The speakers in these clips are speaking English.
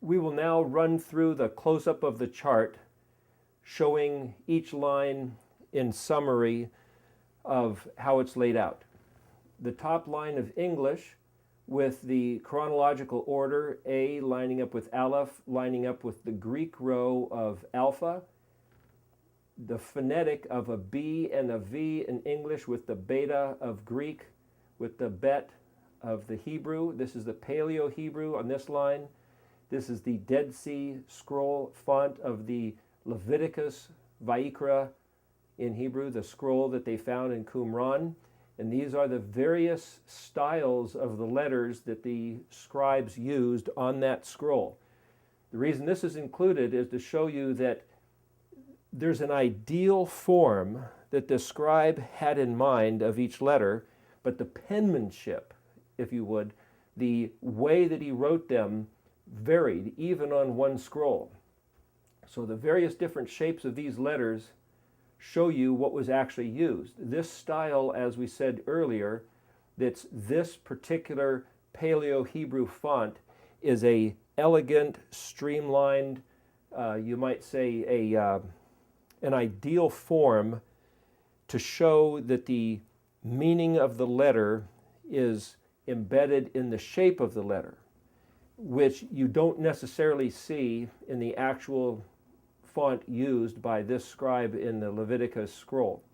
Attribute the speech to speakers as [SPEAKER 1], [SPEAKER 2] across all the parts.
[SPEAKER 1] We will now run through the close-up of the chart, showing each line in summary of how it's laid out. The top line of English with the chronological order, A lining up with Aleph, lining up with the Greek row of Alpha, the phonetic of a B and a V in English with the beta of Greek, with the bet of the Hebrew. This is the Paleo Hebrew on this line. This is the Dead Sea Scroll font of the Leviticus Vayikra in Hebrew, the scroll that they found in Qumran. And these are the various styles of the letters that the scribes used on that scroll. The reason this is included is to show you that there's an ideal form that the scribe had in mind of each letter, but the penmanship, if you would, the way that he wrote them varied even on one scroll. So the various different shapes of these letters show you what was actually used. This style, as we said earlier, that's this particular Paleo Hebrew font is a elegant, streamlined, you might say an ideal form to show that the meaning of the letter is embedded in the shape of the letter, which you don't necessarily see in the actual font used by this scribe in the Leviticus scroll.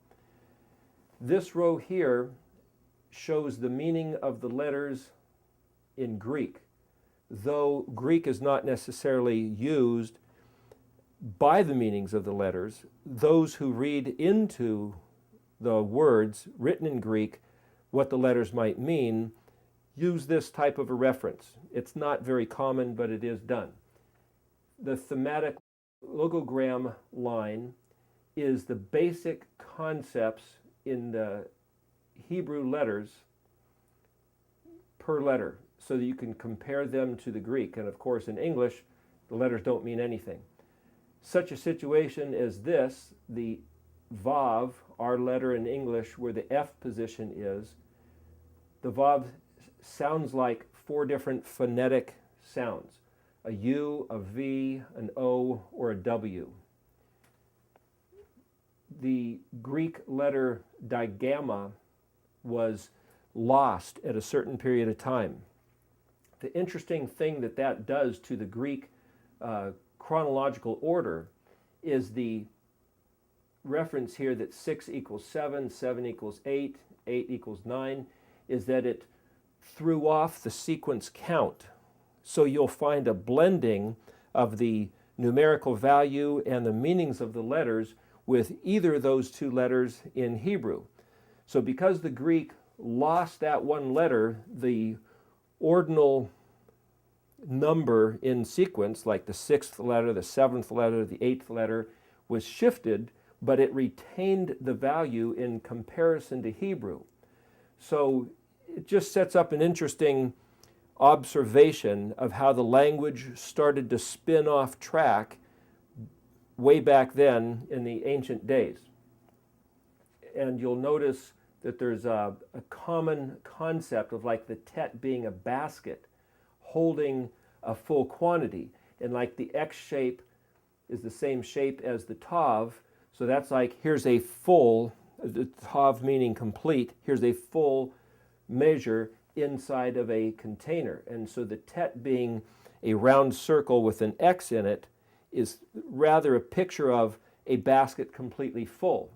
[SPEAKER 1] This row here shows the meaning of the letters in Greek, though Greek is not necessarily used by the meanings of the letters. Those who read into the words written in Greek, what the letters might mean, use this type of a reference. It's not very common, but it is done. The thematic logogram line is the basic concepts in the Hebrew letters per letter, so that you can compare them to the Greek. And of course, in English, the letters don't mean anything. Such a situation as this, the Vav, our letter in English where the F position is, the Vav sounds like four different phonetic sounds: a U, a V, an O, or a W. The Greek letter digamma was lost at a certain period of time. The interesting thing that does to the Greek chronological order is the reference here that 6 equals 7, 7 equals 8, 8 equals 9, is that it threw off the sequence count. So you'll find a blending of the numerical value and the meanings of the letters with either of those two letters in Hebrew. So because the Greek lost that one letter, the ordinal number in sequence, like the 6th letter, the 7th letter, the 8th letter, was shifted, but it retained the value in comparison to Hebrew. So it just sets up an interesting observation of how the language started to spin off track way back then in the ancient days. And you'll notice that there's a common concept of like the tet being a basket holding a full quantity. And like the X shape is the same shape as the Tav. So that's like, here's a full, the Tav meaning complete, here's a full measure inside of a container. And so the tet being a round circle with an X in it is rather a picture of a basket completely full.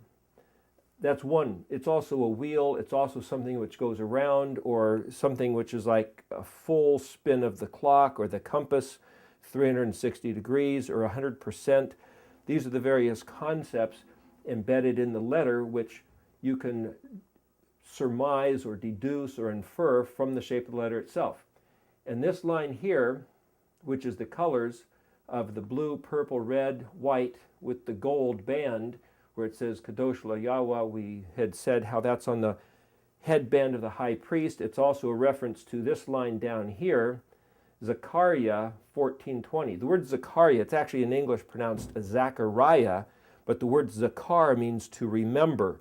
[SPEAKER 1] That's one. It's also a wheel. It's also something which goes around, or something which is like a full spin of the clock or the compass, 360 degrees or 100%. These are the various concepts embedded in the letter which you can surmise or deduce or infer from the shape of the letter itself. And this line here, which is the colors of the blue, purple, red, white with the gold band, where it says Kadosh Yahweh, we had said how that's on the headband of the high priest. It's also a reference to this line down here, Zechariah 14:20. The word Zechariah, it's actually in English pronounced Zachariah, but the word Zechar means to remember.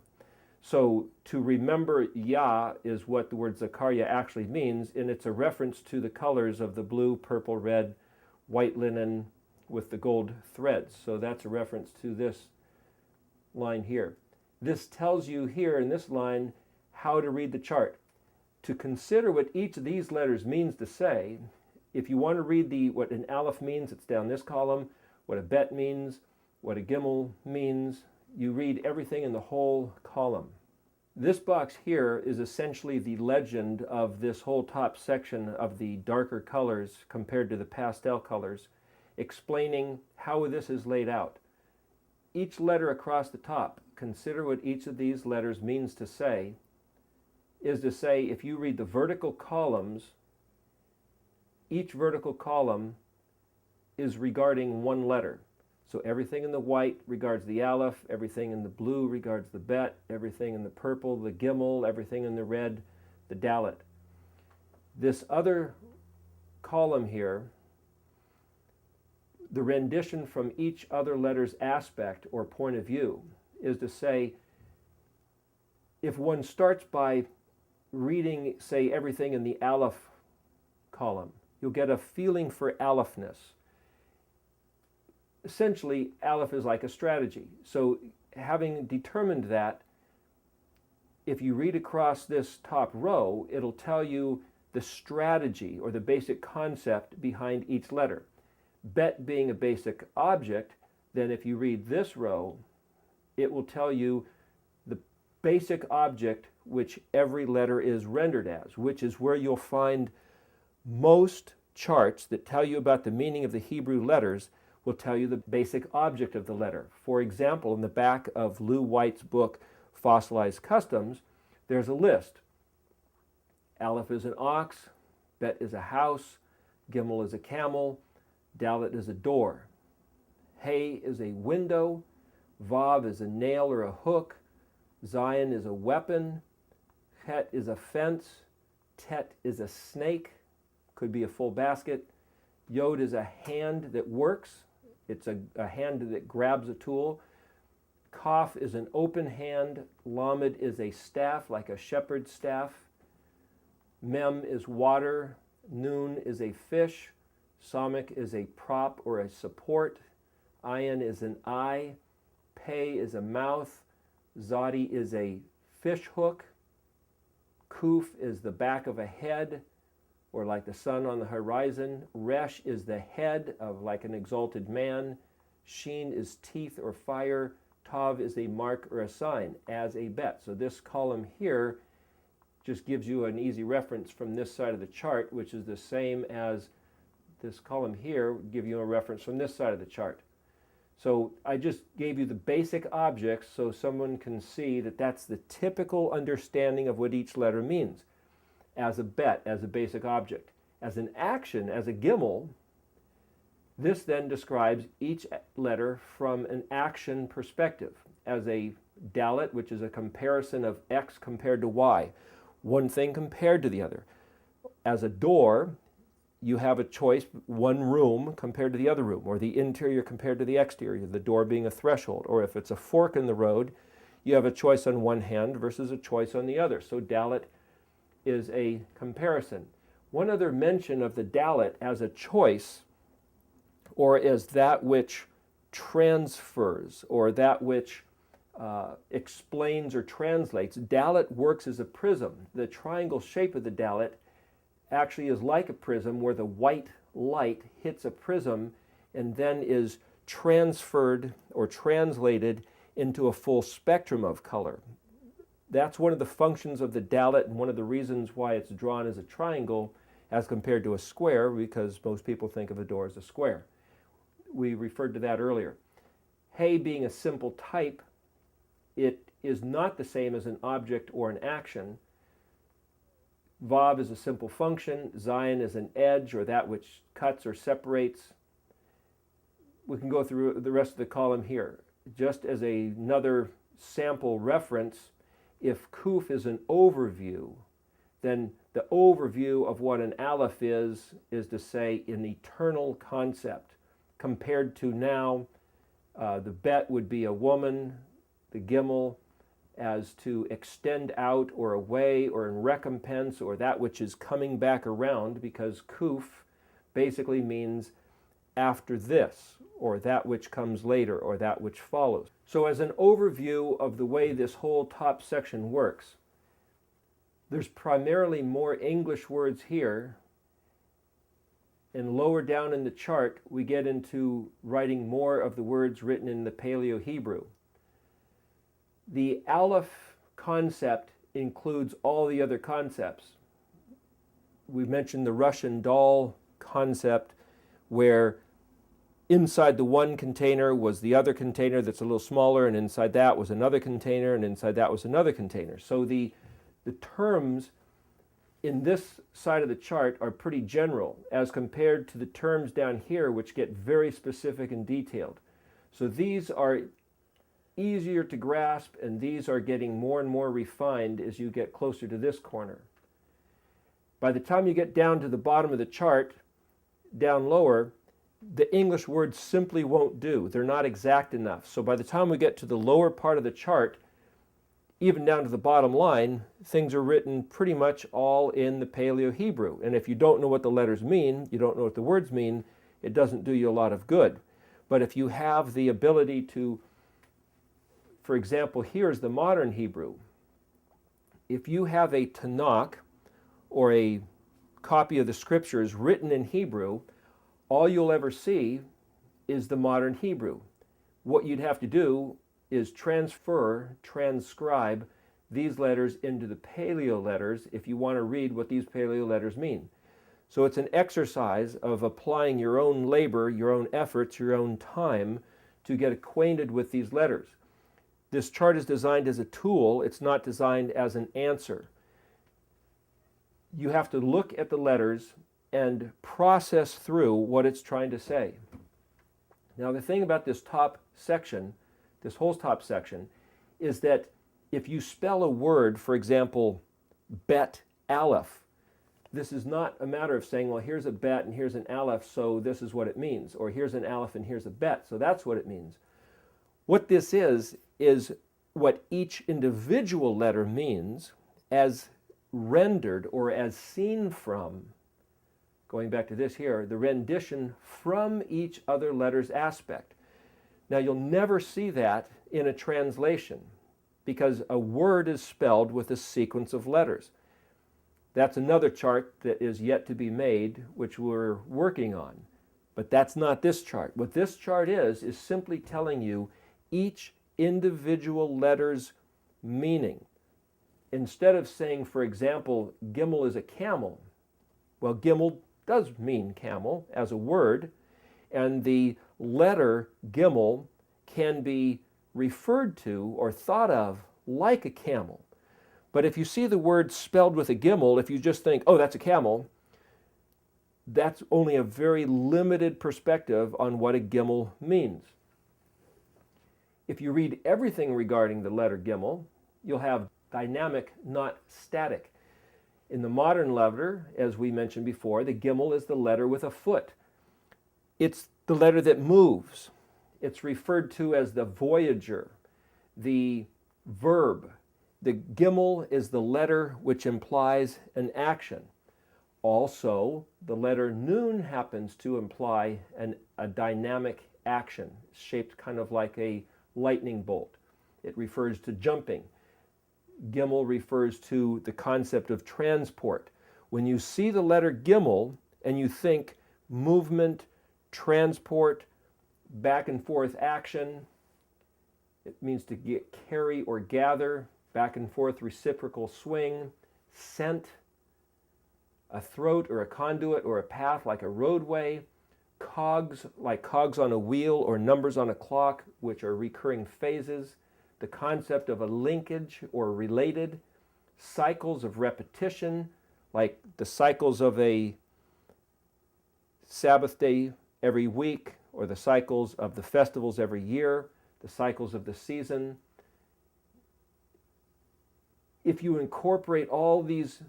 [SPEAKER 1] So to remember Yah is what the word Zechariah actually means, and it's a reference to the colors of the blue, purple, red, white linen with the gold threads. So that's a reference to this line here. This tells you here in this line how to read the chart. To consider what each of these letters means to say, if you want to read what an aleph means, it's down this column, what a bet means, what a gimel means, you read everything in the whole column. This box here is essentially the legend of this whole top section of the darker colors compared to the pastel colors, explaining how this is laid out. Each letter across the top, consider what each of these letters means to say, is to say if you read the vertical columns, each vertical column is regarding one letter. So everything in the white regards the aleph, everything in the blue regards the bet, everything in the purple, the gimel, everything in the red, the dalet. This other column here, the rendition from each other letter's aspect or point of view, is to say, if one starts by reading, say, everything in the aleph column, you'll get a feeling for alephness. Essentially, aleph is like a strategy. So having determined that, if you read across this top row, it'll tell you the strategy or the basic concept behind each letter. Bet being a basic object, then if you read this row, it will tell you the basic object which every letter is rendered as, which is where you'll find most charts that tell you about the meaning of the Hebrew letters will tell you the basic object of the letter. For example, in the back of Lou White's book, Fossilized Customs, there's a list. Aleph is an ox, bet is a house, gimel is a camel, dalet is a door, hey is a window, vav is a nail or a hook, zion is a weapon, het is a fence, tet is a snake, could be a full basket, yod is a hand that works, it's a hand that grabs a tool, kaf is an open hand, lamed is a staff like a shepherd's staff, mem is water, nun is a fish, Samik is a prop or a support, ayin is an eye, pei is a mouth, zadi is a fish hook, kuf is the back of a head, or like the sun on the horizon, resh is the head of like an exalted man, shin is teeth or fire, tav is a mark or a sign, as a bet. So this column here just gives you an easy reference from this side of the chart, which is the same as this column here would give you a reference from this side of the chart. So I just gave you the basic objects so someone can see that that's the typical understanding of what each letter means. As a bet, as a basic object. As an action, as a gimel, this then describes each letter from an action perspective. As a dalet, which is a comparison of x compared to y, one thing compared to the other. As a door, you have a choice, one room compared to the other room, or the interior compared to the exterior, the door being a threshold. Or if it's a fork in the road, you have a choice on one hand versus a choice on the other. So dalet is a comparison. One other mention of the dalet as a choice, or as that which transfers, or that which explains or translates. Dalet works as a prism. The triangle shape of the dalet actually is like a prism where the white light hits a prism and then is transferred or translated into a full spectrum of color. That's one of the functions of the dalet and one of the reasons why it's drawn as a triangle as compared to a square, because most people think of a door as a square. We referred to that earlier. Hey being a simple type, it is not the same as an object or an action. Vav is a simple function. Zion is an edge or that which cuts or separates. We can go through the rest of the column here. Just as another sample reference, if kuf is an overview, then the overview of what an aleph is to say an eternal concept. Compared to now, the bet would be a woman, the gimel, as to extend out or away or in recompense or that which is coming back around, because kuf basically means after this, or that which comes later, or that which follows. So as an overview of the way this whole top section works, there's primarily more English words here, and lower down in the chart we get into writing more of the words written in the Paleo Hebrew. The Aleph concept includes all the other concepts. We've mentioned the Russian doll concept, where inside the one container was the other container that's a little smaller, and inside that was another container, and inside that was another container. So the terms in this side of the chart are pretty general as compared to the terms down here, which get very specific and detailed. So these are easier to grasp, and these are getting more and more refined as you get closer to this corner. By the time you get down to the bottom of the chart, down lower, the English words simply won't do. They're not exact enough. So by the time we get to the lower part of the chart, even down to the bottom line, things are written pretty much all in the Paleo Hebrew. And if you don't know what the letters mean, you don't know what the words mean, it doesn't do you a lot of good. But if you have the ability to, for example, here's the modern Hebrew. If you have a Tanakh or a copy of the scriptures written in Hebrew, all you'll ever see is the modern Hebrew. What you'd have to do is transcribe these letters into the Paleo letters if you want to read what these Paleo letters mean. So it's an exercise of applying your own labor, your own efforts, your own time to get acquainted with these letters. This chart is designed as a tool. It's not designed as an answer. You have to look at the letters and process through what it's trying to say. Now, the thing about this top section, this whole top section, is that if you spell a word, for example, bet aleph, this is not a matter of saying, well, here's a bet and here's an aleph, so this is what it means, or here's an aleph and here's a bet, so that's what it means. What this is what each individual letter means as rendered or as seen from, going back to this here, the rendition from each other letter's aspect. Now, you'll never see that in a translation because a word is spelled with a sequence of letters. That's another chart that is yet to be made, which we're working on. But that's not this chart. What this chart is simply telling you each individual letter's meaning. Instead of saying, for example, Gimel is a camel, well, Gimel does mean camel as a word, and the letter Gimel can be referred to or thought of like a camel. But if you see the word spelled with a Gimel, if you just think, oh, that's a camel, that's only a very limited perspective on what a Gimel means. If you read everything regarding the letter Gimel, you'll have dynamic, not static. In the modern letter, as we mentioned before, the Gimel is the letter with a foot. It's the letter that moves. It's referred to as the voyager, the verb. The Gimel is the letter which implies an action. Also, the letter Nun happens to imply a dynamic action, shaped kind of like a lightning bolt. It refers to jumping. Gimel refers to the concept of transport. When you see the letter Gimel and you think movement, transport, back and forth action, it means to carry or gather, back and forth reciprocal swing, scent, a throat or a conduit or a path like a roadway, cogs like cogs on a wheel or numbers on a clock, which are recurring phases, the concept of a linkage or related, cycles of repetition, like the cycles of a Sabbath day every week, or the cycles of the festivals every year, the cycles of the season. If you incorporate all these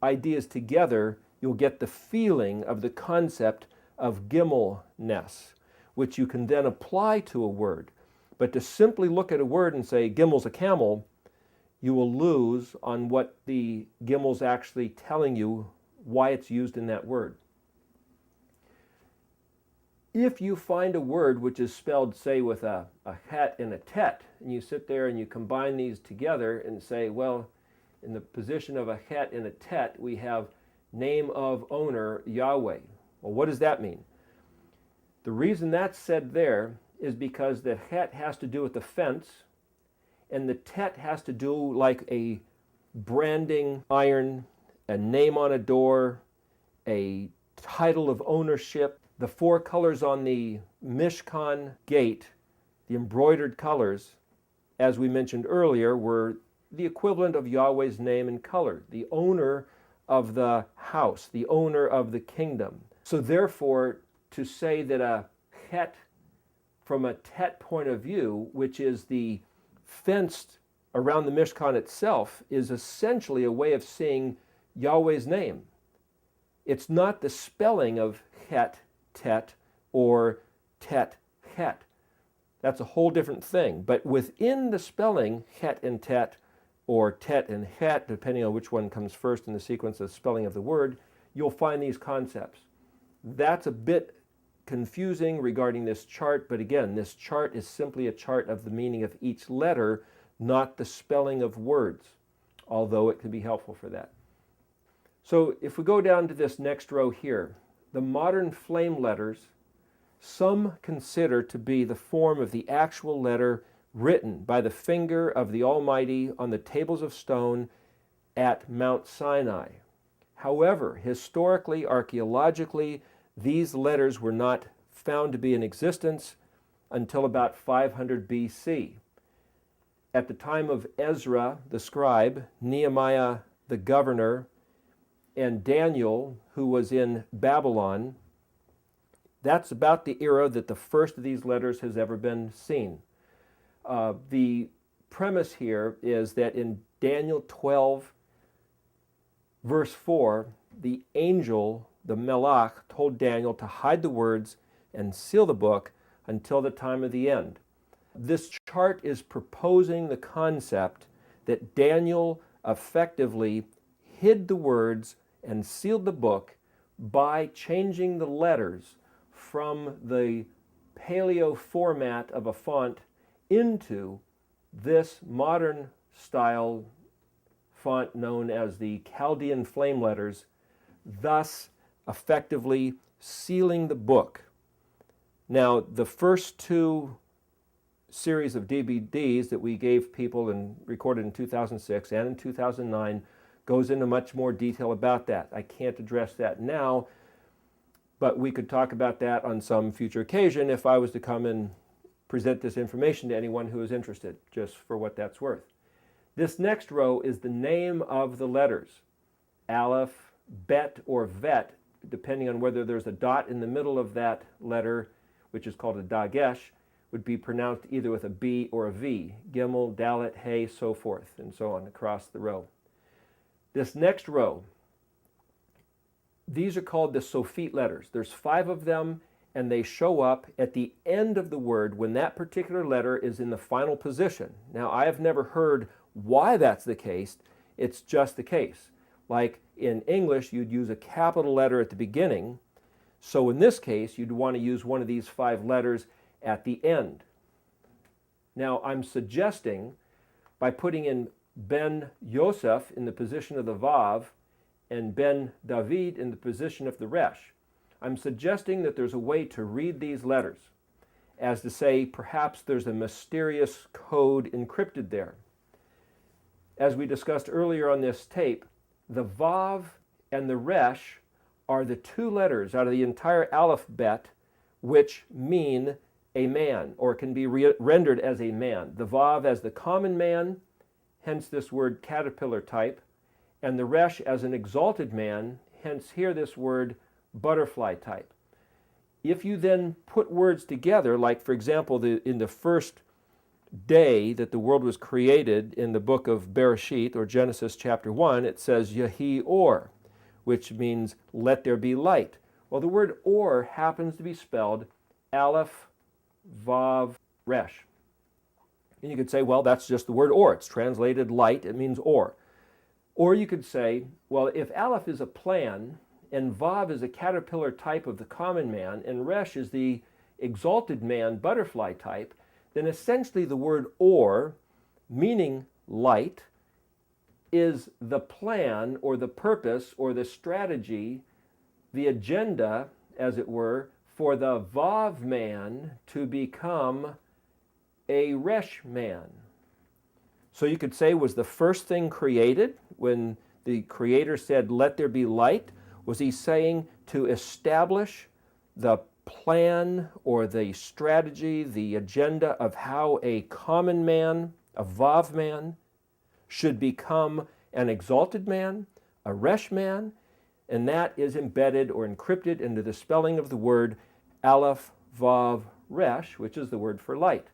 [SPEAKER 1] ideas together, you'll get the feeling of the concept of Gimelness, which you can then apply to a word. But to simply look at a word and say, Gimel's a camel, you will lose on what the Gimel's actually telling you, why it's used in that word. If you find a word which is spelled, say, with a het and a tet, and you sit there and you combine these together and say, well, in the position of a het and a tet, we have name of owner, Yahweh. Well, what does that mean? The reason that's said there is because the het has to do with the fence, and the tet has to do like a branding iron, a name on a door, a title of ownership. The four colors on the Mishkan gate, the embroidered colors, as we mentioned earlier, were the equivalent of Yahweh's name and color, the owner of the house, the owner of the kingdom. So therefore, to say that a het, from a tet point of view, which is the fenced around the Mishkan itself, is essentially a way of seeing Yahweh's name. It's not the spelling of het, tet, or tet, het. That's a whole different thing. But within the spelling, het and tet, or tet and het, depending on which one comes first in the sequence of spelling of the word, you'll find these concepts. That's a bit confusing regarding this chart, but again, this chart is simply a chart of the meaning of each letter, not the spelling of words, although it can be helpful for that. So if we go down to this next row here, the modern flame letters, some consider to be the form of the actual letter written by the finger of the Almighty on the tables of stone at Mount Sinai. However, historically, archaeologically, these letters were not found to be in existence until about 500 BC. At the time of Ezra, the scribe, Nehemiah, the governor, and Daniel, who was in Babylon, that's about the era that the first of these letters has ever been seen. The premise here is that in Daniel 12, verse 4, the angel, the Melach, told Daniel to hide the words and seal the book until the time of the end. This chart is proposing the concept that Daniel effectively hid the words and sealed the book by changing the letters from the paleo format of a font into this modern style font known as the Chaldean flame letters, thus effectively sealing the book. Now, the first two series of DVDs that we gave people and recorded in 2006 and in 2009 goes into much more detail about that. I can't address that now, but we could talk about that on some future occasion if I was to come and present this information to anyone who is interested, just for what that's worth. This next row is the name of the letters. Aleph, Bet, or Vet, depending on whether there's a dot in the middle of that letter, which is called a dagesh, would be pronounced either with a B or a V. Gimel, Dalet, Hey, so forth, and so on across the row. This next row, these are called the Sophite letters. There's 5 of them, and they show up at the end of the word when that particular letter is in the final position. Now, I have never heard why that's the case. It's just the case. Like in English, you'd use a capital letter at the beginning. So in this case, you'd want to use one of these 5 letters at the end. Now, I'm suggesting by putting in Ben Yosef in the position of the Vav and Ben David in the position of the Resh, I'm suggesting that there's a way to read these letters, as to say perhaps there's a mysterious code encrypted there. As we discussed earlier on this tape, the Vav and the Resh are the 2 letters out of the entire alphabet which mean a man, or can be rendered as a man. The Vav as the common man, hence this word caterpillar type, and the Resh as an exalted man, hence here this word butterfly type. If you then put words together, like for example in the first day that the world was created in the book of Bereshit, or Genesis chapter 1, it says Yehi Or, which means let there be light. Well, the word Or happens to be spelled Aleph, Vav, Resh. And you could say, well, that's just the word Or. It's translated light, it means Or. Or you could say, well, if Aleph is a plan and Vav is a caterpillar type of the common man, and Resh is the exalted man, butterfly type, then essentially the word or, meaning light, is the plan or the purpose or the strategy, the agenda, as it were, for the Vav man to become a Resh man. So you could say, was the first thing created when the Creator said, let there be light? Was he saying to establish the plan or the strategy, the agenda of how a common man, a Vav man, should become an exalted man, a Resh man? And that is embedded or encrypted into the spelling of the word Aleph Vav Resh, which is the word for light.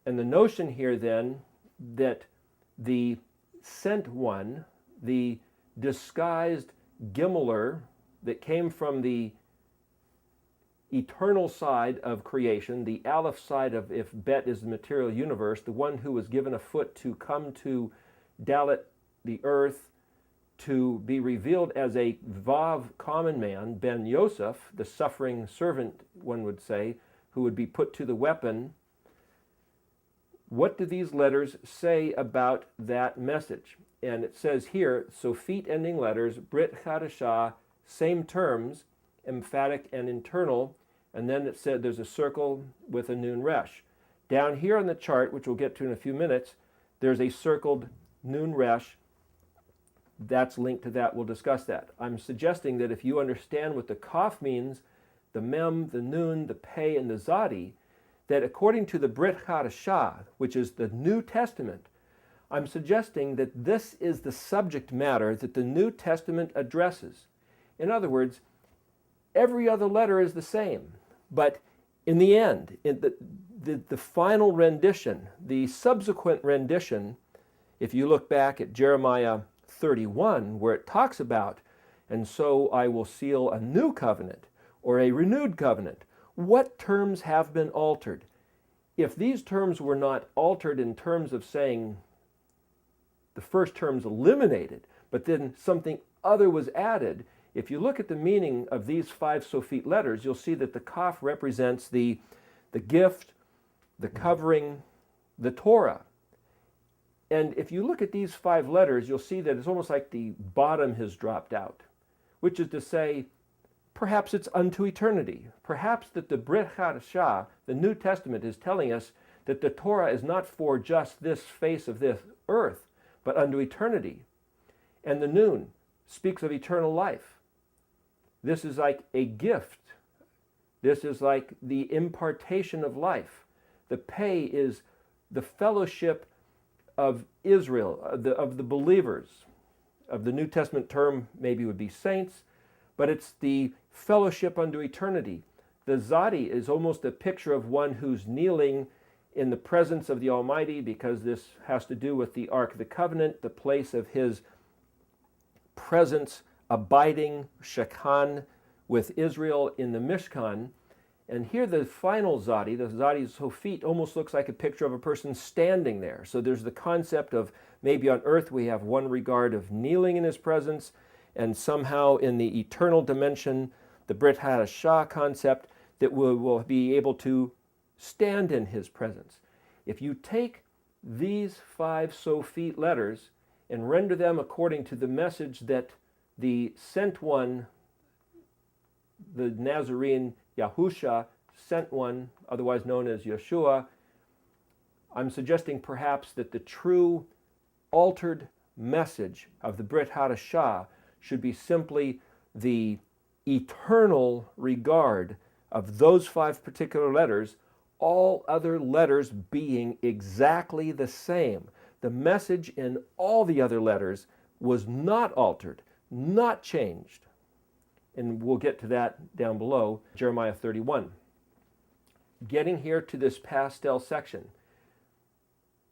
[SPEAKER 1] And the notion here then that the sent one, the disguised Gimeler that came from the eternal side of creation, the Aleph side of, if Bet is the material universe, the one who was given a foot to come to Dalet, the earth, to be revealed as a Vav common man, Ben Yosef, the suffering servant, one would say, who would be put to the weapon. What do these letters say about that message? And it says here, Sofit ending letters, Brit Chadashah, same terms, emphatic and internal, and then it said there's a circle with a Nun Resh. Down here on the chart, which we'll get to in a few minutes, there's a circled Nun Resh. That's linked to that. We'll discuss that. I'm suggesting that if you understand what the Kaf means, the Mem, the Nun, the Pei, and the Zadi, that according to the Brit Chadashah, which is the New Testament, I'm suggesting that this is the subject matter that the New Testament addresses. In other words, every other letter is the same, but in the end, in the final rendition, the subsequent rendition, if you look back at Jeremiah 31, where it talks about, and so I will seal a new covenant or a renewed covenant, what terms have been altered? If these terms were not altered in terms of saying the first terms eliminated, but then something other was added, if you look at the meaning of these 5 Sofit letters, you'll see that the Kaf represents the gift, the covering, the Torah. And if you look at these 5 letters, you'll see that it's almost like the bottom has dropped out, which is to say, perhaps it's unto eternity. Perhaps that the Brit Chadashah, the New Testament, is telling us that the Torah is not for just this face of this earth, but unto eternity. And the Nun speaks of eternal life. This is like a gift. This is like the impartation of life. The Pei is the fellowship of Israel, of the believers. Of the New Testament term maybe would be saints, but it's the fellowship unto eternity. The Zadi is almost a picture of one who's kneeling in the presence of the Almighty, because this has to do with the Ark of the Covenant, the place of his presence abiding, Shekan, with Israel in the Mishkan. And here the final Zadi, the Zadi Sofit, almost looks like a picture of a person standing there. So there's the concept of maybe on earth we have one regard of kneeling in his presence, and somehow in the eternal dimension, the Brit Hadashah concept, that we will be able to stand in his presence. If you take these 5 Sofit letters and render them according to the message that the sent one, the Nazarene Yahusha, sent one, otherwise known as Yeshua, I'm suggesting perhaps that the true altered message of the Brit Hadashah should be simply the eternal regard of those 5 particular letters, all other letters being exactly the same. The message in all the other letters was not altered, not changed. And we'll get to that down below, Jeremiah 31. Getting here to this pastel section,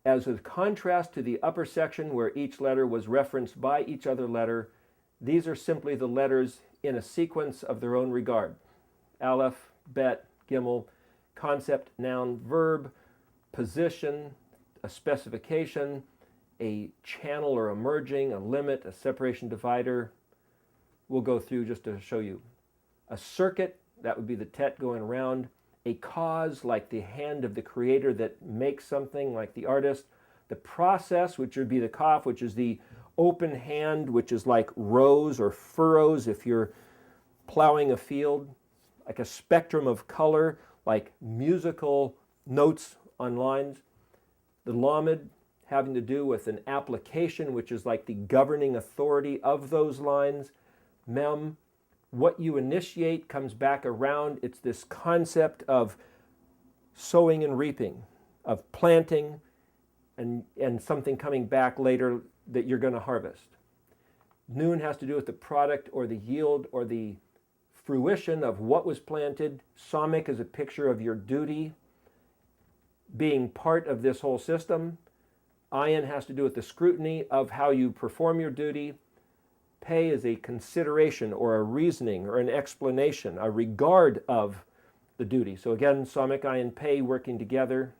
[SPEAKER 1] as a contrast to the upper section where each letter was referenced by each other letter, these are simply the letters in a sequence of their own regard. Aleph, Bet, Gimel, concept, noun, verb, position, a specification, a channel or a merging, a limit, a separation divider. we'll go through just to show you. A circuit, that would be the tet going around. A cause, like the hand of the creator that makes something, like the artist. The process, which would be the kaf, which is the open hand, which is like rows or furrows if you're plowing a field. Like a spectrum of color, like musical notes on lines. The lamed, having to do with an application, which is like the governing authority of those lines. Mem, what you initiate comes back around. It's this concept of sowing and reaping, of planting and something coming back later that you're going to harvest. Noon has to do with the product or the yield or the fruition of what was planted. Samik is a picture of your duty being part of this whole system. Ayin has to do with the scrutiny of how you perform your duty. Pei is a consideration or a reasoning or an explanation, a regard of the duty. So again, Samik, Ayin, Pei working together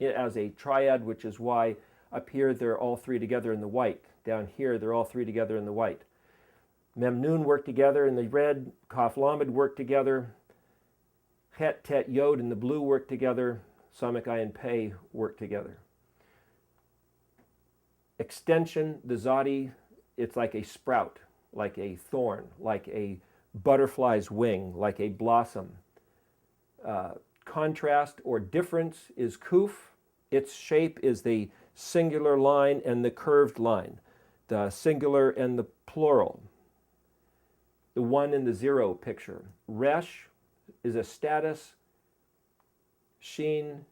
[SPEAKER 1] as a triad, which is why up here they're all three together in the white. Down here they're all three together in the white. Mem Nun work together in the red, Kaf Lamed work together, Het Tet Yod in the blue work together, Samik Ayin Pei work together. Extension, the Zadi, it's like a sprout, like a thorn, like a butterfly's wing, like a blossom. Contrast or difference is Kuf. Its shape is the singular line and the curved line, the singular and the plural. The 1 and the 0 picture. Resh is a status. Sheen,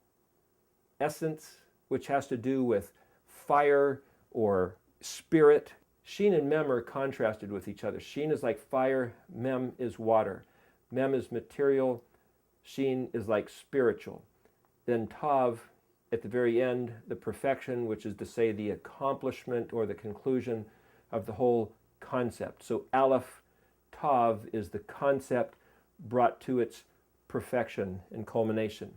[SPEAKER 1] essence, which has to do with fire or spirit. Sheen and Mem are contrasted with each other. Sheen is like fire, Mem is water. Mem is material, Sheen is like spiritual. Then Tav, at the very end, the perfection, which is to say the accomplishment or the conclusion of the whole concept. So Aleph Tav is the concept brought to its perfection and culmination.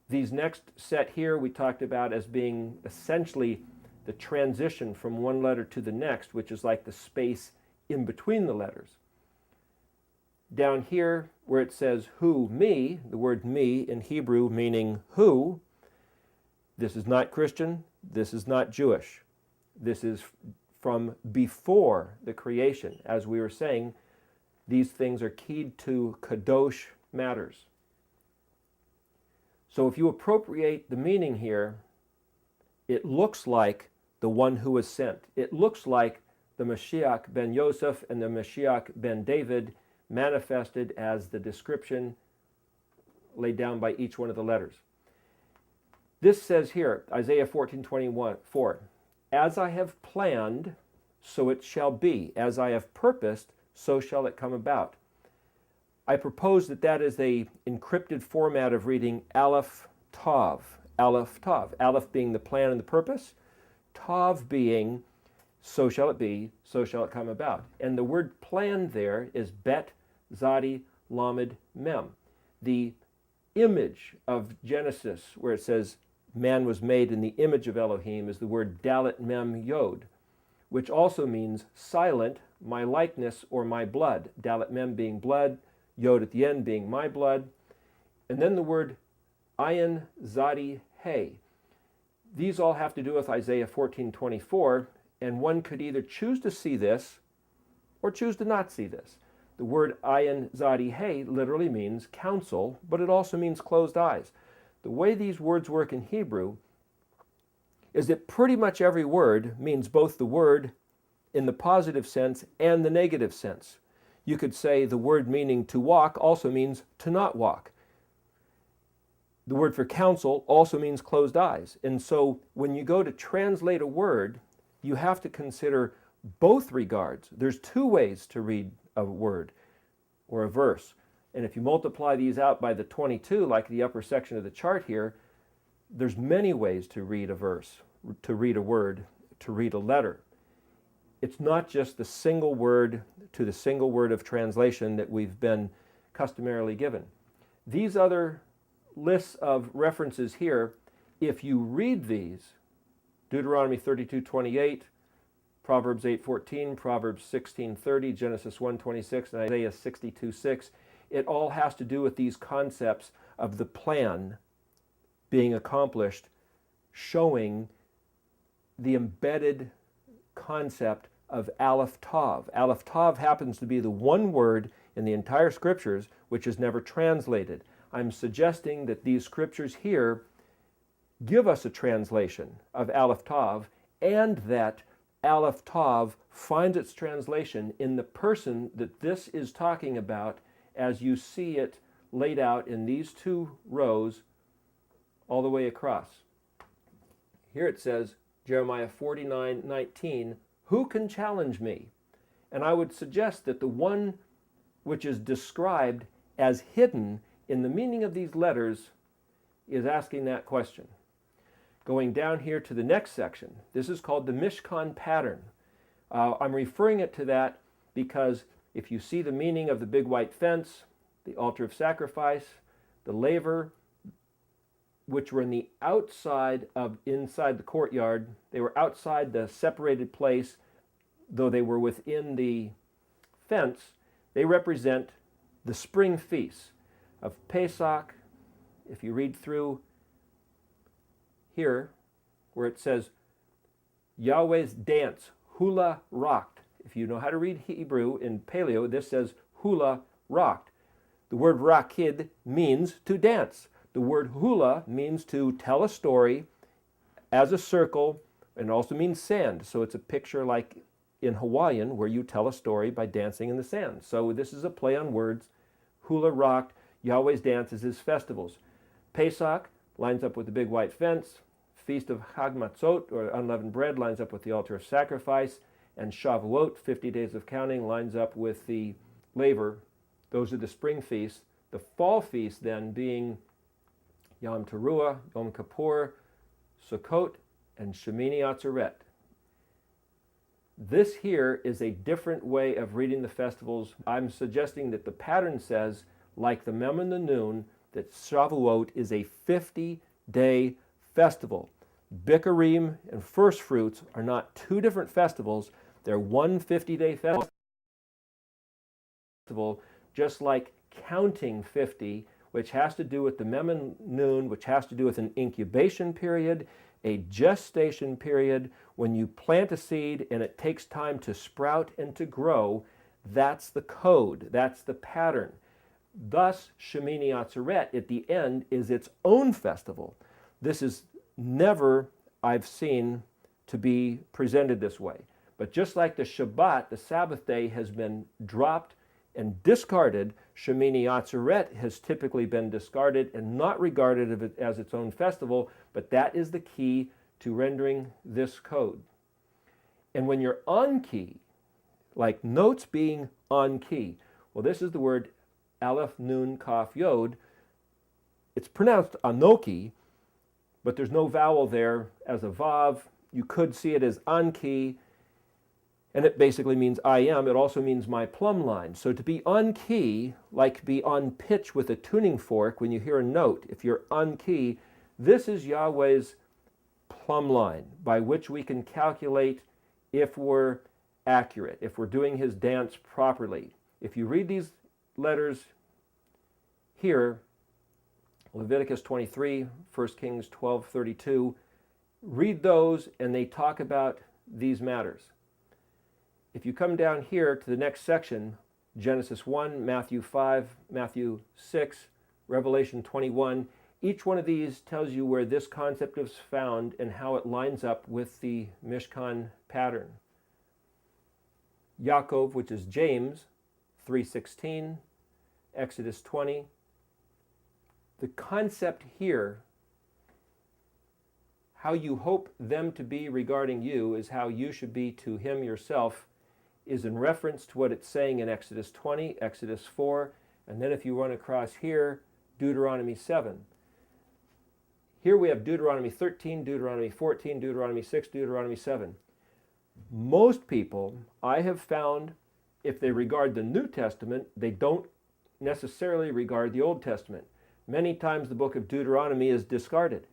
[SPEAKER 1] These next set here we talked about as being essentially the transition from one letter to the next, which is like the space in between the letters. Down here where it says who, me, the word me in Hebrew meaning who, this is not Christian, this is not Jewish. This is from before the creation. As we were saying, these things are keyed to kadosh matters. So if you appropriate the meaning here, it looks like the one who was sent. It looks like the Mashiach ben Yosef and the Mashiach ben David manifested as the description laid down by each one of the letters. This says here, Isaiah 14:21, as I have planned, so it shall be. As I have purposed, so shall it come about. I propose that that is a encrypted format of reading Aleph Tav. Aleph Tav. Aleph being the plan and the purpose. Tav being, so shall it be, so shall it come about. And the word plan there is Bet, Zadi, Lamed, Mem. The image of Genesis, where it says man was made in the image of Elohim, is the word Dalet Mem Yod, which also means silent, my likeness or my blood. Dalet Mem being blood, Yod at the end being my blood. And then the word Ayin, Zadi, Hey. These all have to do with Isaiah 14:24, and one could either choose to see this or choose to not see this. The word Ayin, Zadi, Hey literally means counsel, but it also means closed eyes. The way these words work in Hebrew is that pretty much every word means both the word in the positive sense and the negative sense. You could say the word meaning to walk also means to not walk. The word for counsel also means closed eyes. And so when you go to translate a word, you have to consider both regards. There's two ways to read a word or a verse. And if you multiply these out by the 22, like the upper section of the chart here, there's many ways to read a verse, to read a word, to read a letter. It's not just the single word to the single word of translation that we've been customarily given. These other lists of references here, if you read these, Deuteronomy 32:28, Proverbs 8:14, Proverbs 16:30, Genesis 1:26, and Isaiah 62:6. It all has to do with these concepts of the plan being accomplished, showing the embedded concept of Aleph Tav. Aleph Tav happens to be the one word in the entire scriptures which is never translated. I'm suggesting that these scriptures here give us a translation of Aleph Tav, and that Aleph Tav finds its translation in the person that this is talking about, as you see it laid out in these two rows all the way across. Here it says, Jeremiah 49:19, who can challenge me? And I would suggest that the one which is described as hidden in the meaning of these letters is asking that question. Going down here to the next section, this is called the Mishkan pattern. I'm referring it to that because if you see the meaning of the big white fence, the altar of sacrifice, the laver, which were in the outside of inside the courtyard, they were outside the separated place, though they were within the fence, they represent the spring feasts of Pesach. If you read through here, where it says, Yahweh's dance, hula rocked. If you know how to read Hebrew in paleo, this says hula rocked. The word rakid means to dance. The word hula means to tell a story as a circle, and also means sand. So it's a picture like in Hawaiian where you tell a story by dancing in the sand. So this is a play on words. Hula rocked. Yahweh's dance is his festivals. Pesach lines up with the big white fence. Feast of Chag Matzot, or unleavened bread, lines up with the altar of sacrifice. And Shavuot, 50 days of counting, lines up with the laver. Those are the spring feasts. The fall feast then being Yom Teruah, Yom Kippur, Sukkot, and Shemini Atzeret. This here is a different way of reading the festivals. I'm suggesting that the pattern says, like the Mem and the Nun, that Shavuot is a 50-day festival. Bikurim and first fruits are not two different festivals. They're one 50-day festival, just like counting 50, which has to do with the Mem and Nun, which has to do with an incubation period, a gestation period. When you plant a seed and it takes time to sprout and to grow, that's the code, that's the pattern. Thus, Shemini Atzeret at the end is its own festival. This is never, I've seen, to be presented this way. But just like the Shabbat, the Sabbath day, has been dropped and discarded, Shemini Atzeret has typically been discarded and not regarded as its own festival, but that is the key to rendering this code. And when you're on key, like notes being on key, well, this is the word Aleph, Nun, Kaf, Yod. It's pronounced Anoki, but there's no vowel there as a Vav. You could see it as Anki, and it basically means I am. It also means my plumb line. So to be on key, like be on pitch with a tuning fork when you hear a note, if you're on key, this is Yahweh's plumb line by which we can calculate if we're accurate, if we're doing his dance properly. If you read these letters here, Leviticus 23, 1 Kings 12:32, read those and they talk about these matters. If you come down here to the next section, Genesis 1, Matthew 5, Matthew 6, Revelation 21, each one of these tells you where this concept is found and how it lines up with the Mishkan pattern. Yaakov, which is James, 3:16, Exodus 20. The concept here, how you hope them to be regarding you is how you should be to him yourself, is in reference to what it's saying in Exodus 20, Exodus 4, and then if you run across here, Deuteronomy 7. Here we have Deuteronomy 13, Deuteronomy 14, Deuteronomy 6, Deuteronomy 7. Most people, I have found, if they regard the New Testament, they don't necessarily regard the Old Testament. Many times the book of Deuteronomy is discarded.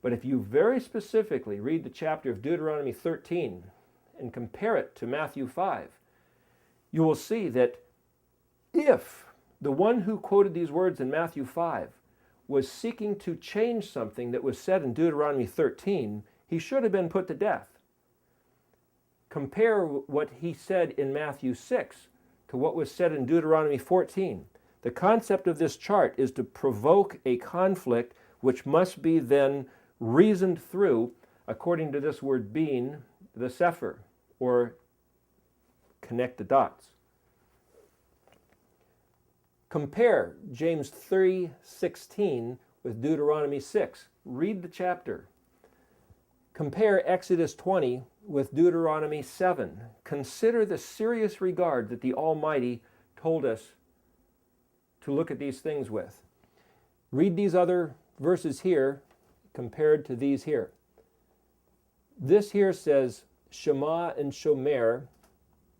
[SPEAKER 1] But if you very specifically read the chapter of Deuteronomy 13, and compare it to Matthew 5, you will see that if the one who quoted these words in Matthew 5 was seeking to change something that was said in Deuteronomy 13, he should have been put to death. Compare what he said in Matthew 6 to what was said in Deuteronomy 14. The concept of this chart is to provoke a conflict which must be then reasoned through according to this word being, the sefer, or connect the dots. Compare James 3:16 with Deuteronomy 6. Read the chapter. Compare Exodus 20 with Deuteronomy 7. Consider the serious regard that the Almighty told us to look at these things with. Read these other verses here compared to these here. This here says Shema and Shomer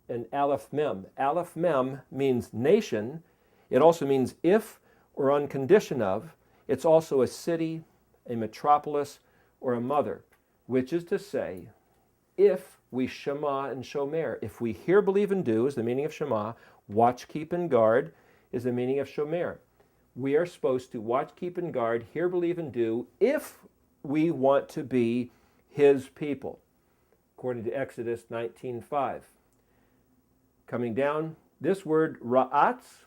[SPEAKER 1] and Aleph Mem. Aleph Mem means nation. It also means if or on condition of. It's also a city, a metropolis, or a mother, which is to say, if we Shema and Shomer. If we hear, believe, and do is the meaning of Shema. Watch, keep, and guard is the meaning of Shomer. We are supposed to watch, keep, and guard, hear, believe, and do if we want to be His people, according to Exodus 19:5. Coming down, this word ra'atz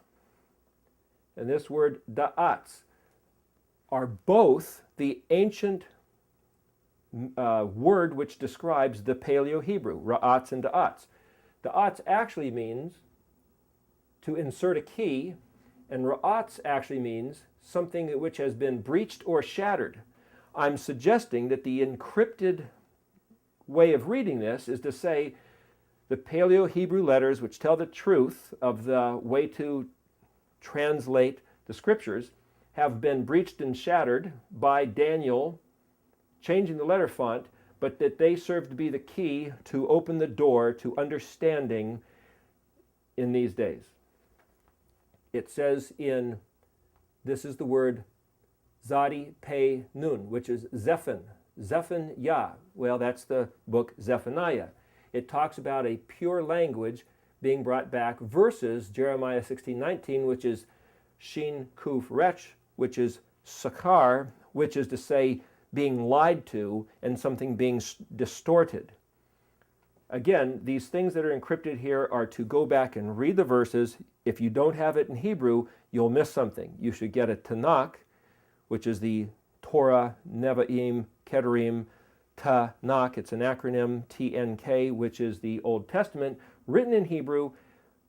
[SPEAKER 1] and this word da'atz are both the ancient word which describes the Paleo Hebrew, ra'atz and da'atz. Da'atz actually means to insert a key, and ra'atz actually means something which has been breached or shattered. I'm suggesting that the encrypted way of reading this is to say the Paleo Hebrew letters, which tell the truth of the way to translate the scriptures, have been breached and shattered by Daniel changing the letter font, but that they serve to be the key to open the door to understanding in these days. It says this is the word Zadi Pe Nun, which is Zephan. Zephan Yah. Well, that's the book Zephaniah. It talks about a pure language being brought back versus Jeremiah 16:19, which is Shin Kuf Rech, which is Sakar, which is to say being lied to and something being distorted. Again, these things that are encrypted here are to go back and read the verses. If you don't have it in Hebrew, you'll miss something. You should get a Tanakh, which is the Torah, Nevi'im, Kedorim, Tanakh. It's an acronym, TNK, which is the Old Testament, written in Hebrew.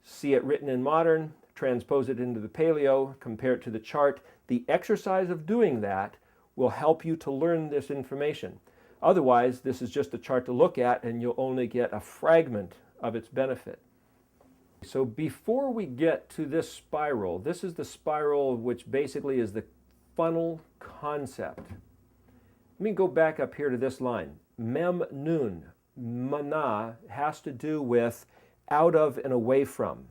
[SPEAKER 1] See it written in modern, transpose it into the Paleo, compare it to the chart. The exercise of doing that will help you to learn this information. Otherwise, this is just a chart to look at and you'll only get a fragment of its benefit. So before we get to this spiral, this is the spiral which basically is the funnel concept. Let me go back up here to this line. Mem Nun, mana, has to do with out of and away from.